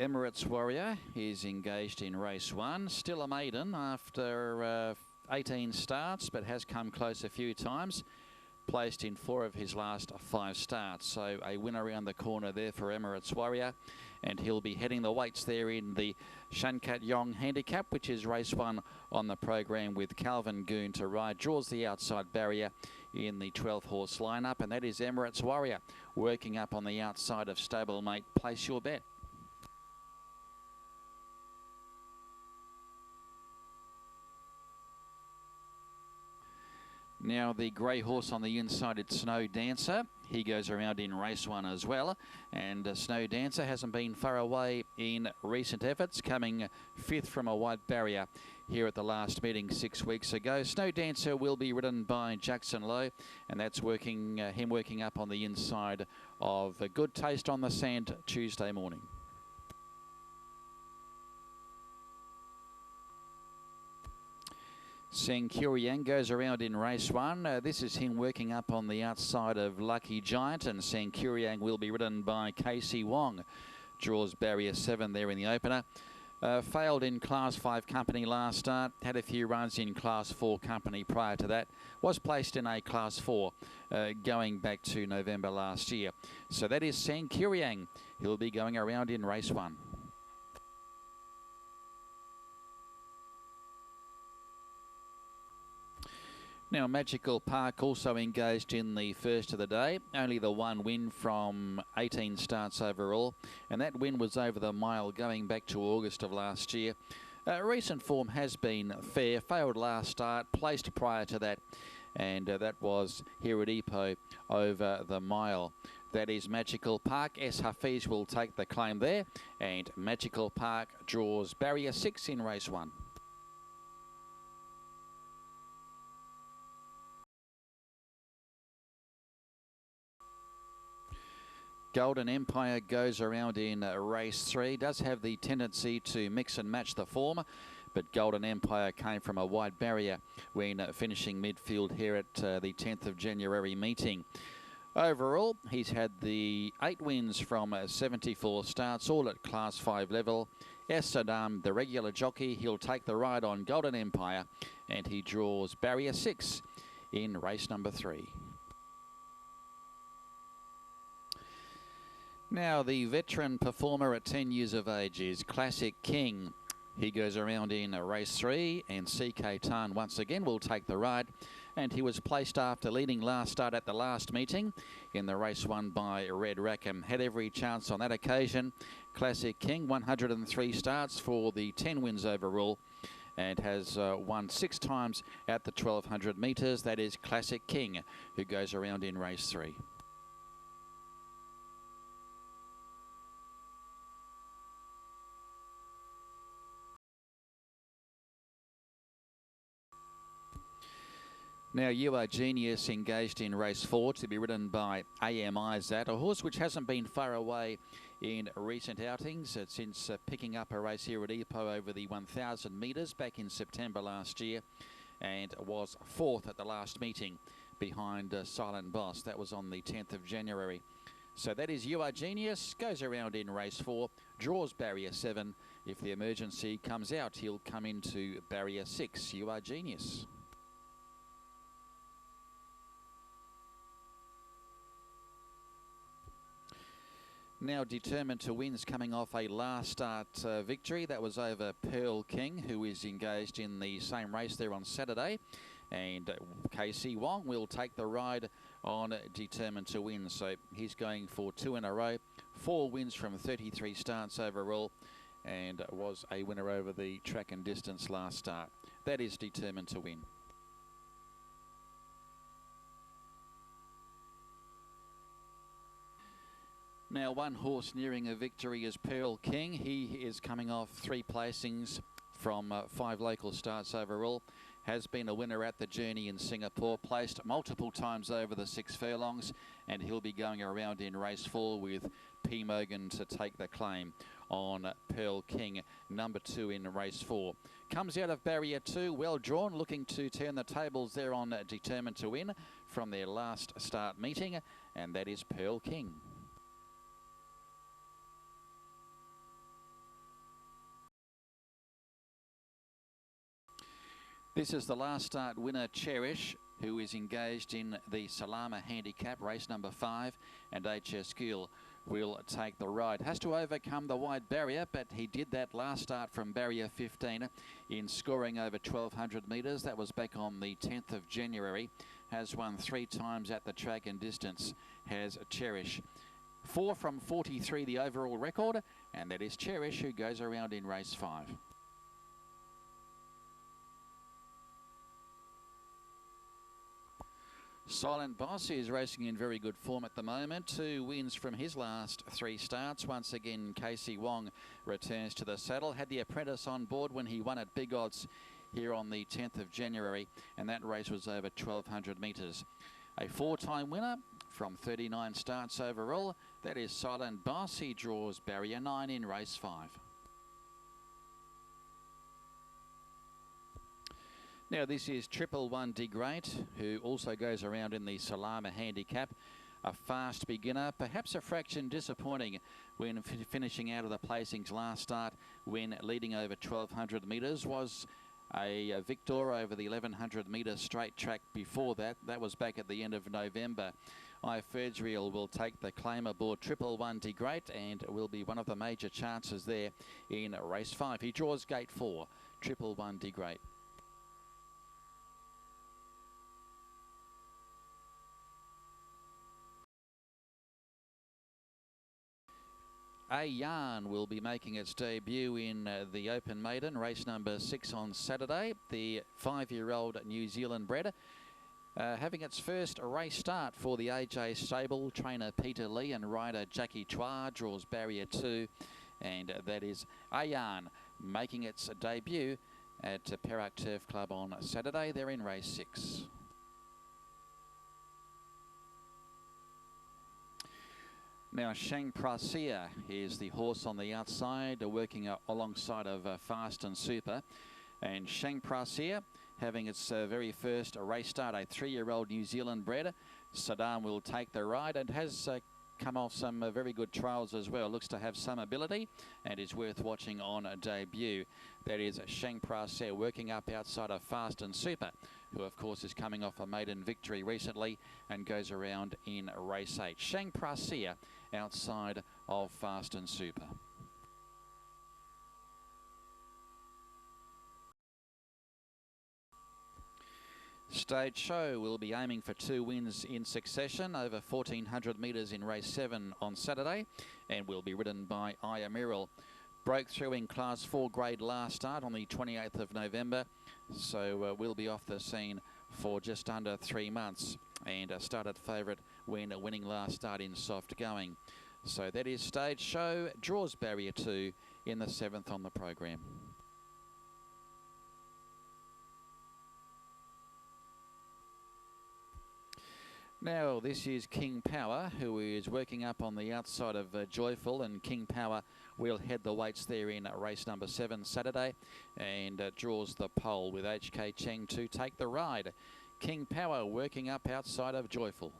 Emirates Warrior is engaged in race 1. Still a maiden after 18 starts, but has come close a few times. Placed in 4 of his last 5 starts. So a win around the corner there for Emirates Warrior. And he'll be heading the weights there in the Shankat Yong Handicap, which is race 1 on the program with Calvin Goon to ride. Draws the outside barrier in the 12-horse lineup, and that is Emirates Warrior working up on the outside of stablemate Place Your Bet. Now the grey horse on the inside, it's Snow Dancer. He goes around in race 1 as well. And Snow Dancer hasn't been far away in recent efforts, coming 5th from a wide barrier here at the last meeting 6 weeks ago. Snow Dancer will be ridden by Jackson Lowe, and that's him working up on the inside of a Good Taste on the Sand Tuesday morning. Sankuriang goes around in race 1. This is him working up on the outside of Lucky Giant, and Sankuriang will be ridden by Casey Wong. Draws barrier 7 there in the opener. Failed in Class 5 company last start. Had a few runs in Class 4 company prior to that. Was placed in a Class 4 going back to November last year. So that is Sankuriang. He'll be going around in race 1. Now, Magical Park also engaged in the first of the day. Only the 1 win from 18 starts overall. And that win was over the mile going back to August of last year. Recent form has been fair. Failed last start, placed prior to that. And that was here at Ipoh over the mile. That is Magical Park. S. Hafiz will take the claim there. And Magical Park draws barrier 6 in race 1. Golden Empire goes around in race 3. Does have the tendency to mix and match the form, but Golden Empire came from a wide barrier when finishing midfield here at the 10th of January meeting. Overall, he's had the 8 wins from 74 starts, all at Class 5 level. S. Saddam, the regular jockey, he'll take the ride on Golden Empire, and he draws barrier 6 in race number 3. Now, the veteran performer at 10 years of age is Classic King. He goes around in race 3, and CK Tan once again will take the ride. And he was placed after leading last start at the last meeting in the race won by Red Rackham. Had every chance on that occasion. Classic King, 103 starts for the 10 wins overall, and has won 6 times at the 1200 metres. That is Classic King, who goes around in race 3. Now, You Are Genius engaged in race 4 to be ridden by AM Izat, a horse which hasn't been far away in recent outings since picking up a race here at Ipoh over the 1,000 metres back in September last year, and was 4th at the last meeting behind Silent Boss. That was on the 10th of January. So that is You Are Genius, goes around in race 4, draws barrier 7. If the emergency comes out, he'll come into barrier 6. You Are Genius. Now, Determined to Win's coming off a last start victory. That was over Pearl King, who is engaged in the same race there on Saturday. And KC Wong will take the ride on Determined to Win. So he's going for 2 in a row. 4 wins from 33 starts overall, and was a winner over the track and distance last start. That is Determined to Win. Now, one horse nearing a victory is Pearl King. He is coming off 3 placings from 5 local starts overall. Has been a winner at the Journey in Singapore, placed multiple times over the 6 furlongs, and he'll be going around in race 4 with P. Mogan to take the claim on Pearl King, number 2 in race 4. Comes out of barrier 2, well drawn, looking to turn the tables there on Determined to Win from their last start meeting, and that is Pearl King. This is the last start winner, Cherish, who is engaged in the Salama Handicap, race number 5, and Ptrc will take the ride. Has to overcome the wide barrier, but he did that last start from barrier 15 in scoring over 1,200 metres. That was back on the 10th of January. Has won 3 times at the track and distance, has Cherish. 4 from 43 the overall record, and that is Cherish, who goes around in race 5. Silent Boss is racing in very good form at the moment. 2 wins from his last 3 starts. Once again, Casey Wong returns to the saddle. Had the apprentice on board when he won at big odds here on the 10th of January, and that race was over 1,200 metres. A 4-time winner from 39 starts overall. That is Silent Boss. He draws barrier 9 in race 5. Now this is 111 De Great, who also goes around in the Salama Handicap. A fast beginner, perhaps a fraction disappointing when finishing out of the placings last start, when leading over 1,200 metres. Was a victor over the 1,100 metre straight track before that. That was back at the end of November. Ptrc will take the claim aboard 111 De Great and will be one of the major chances there in race 5. He draws gate 4, 111 De Great. A Yarn will be making its debut in the Open Maiden, race number 6 on Saturday. The 5-year-old New Zealand bred having its first race start for the AJ stable. Trainer Peter Lee and rider Jackie Chua draws barrier 2, and that is A Yarn making its debut at Perak Turf Club on Saturday. They're in race 6. Now, Ptrc is the horse on the outside, working alongside of Fast and Super. And Ptrc having its very first race start, a 3-year-old New Zealand bred. Saddam will take the ride and has come off some very good trials as well. Looks to have some ability and is worth watching on a debut. That is Ptrc working up outside of Fast and Super, who of course is coming off a maiden victory recently and goes around in race 8. Ptrc outside of Fast and Super. Stage Show will be aiming for 2 wins in succession over 1,400 metres in race 7 on Saturday, and will be ridden by Aya Broke through in Class 4 grade last start on the 28th of November, so will be off the scene for just under 3 months, and started favourite when winning last start in soft going. So that is Stage Show, draws barrier 2 in the 7th on the program. Now this is King Power, who is working up on the outside of Joyful, and King Power will head the weights there in race number 7 Saturday, and draws the pole with HK Cheng to take the ride. King Power working up outside of Joyful.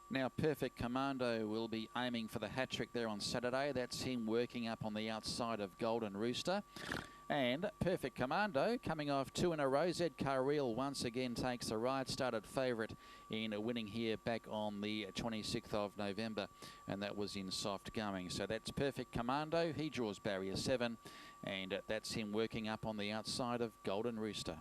Now Perfect Commando will be aiming for the hat-trick there on Saturday. That's him working up on the outside of Golden Rooster. And Perfect Commando coming off 2 in a row. Zed Carreel once again takes the ride. Started favourite in winning here back on the 26th of November, and that was in soft going. So that's Perfect Commando. He draws barrier 7, and that's him working up on the outside of Golden Rooster.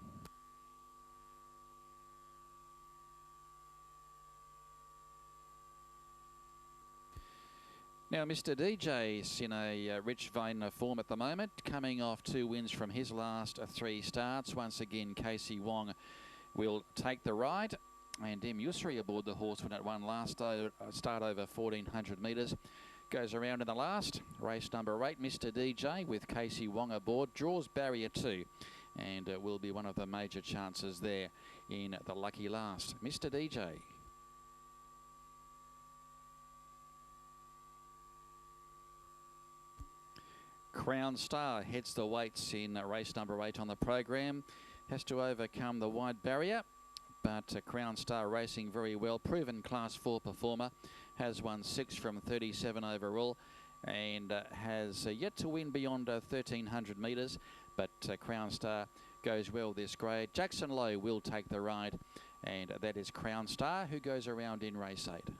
Now, Mr. DJ's in a rich vein of form at the moment, coming off 2 wins from his last 3 starts. Once again, Casey Wong will take the ride, and M. Yusri aboard the horse when it won last start over 1,400 metres. Goes around in the last, race number 8, Mr. DJ with Casey Wong aboard, draws barrier 2, and will be one of the major chances there in the lucky last. Mr. DJ. Crown Star heads the weights in race number 8 on the program. Has to overcome the wide barrier, but Crown Star racing very well. Proven Class 4 performer, has won 6 from 37 overall, and has yet to win beyond 1,300 metres. But Crown Star goes well this grade. Jackson Lowe will take the ride, and that is Crown Star, who goes around in race 8.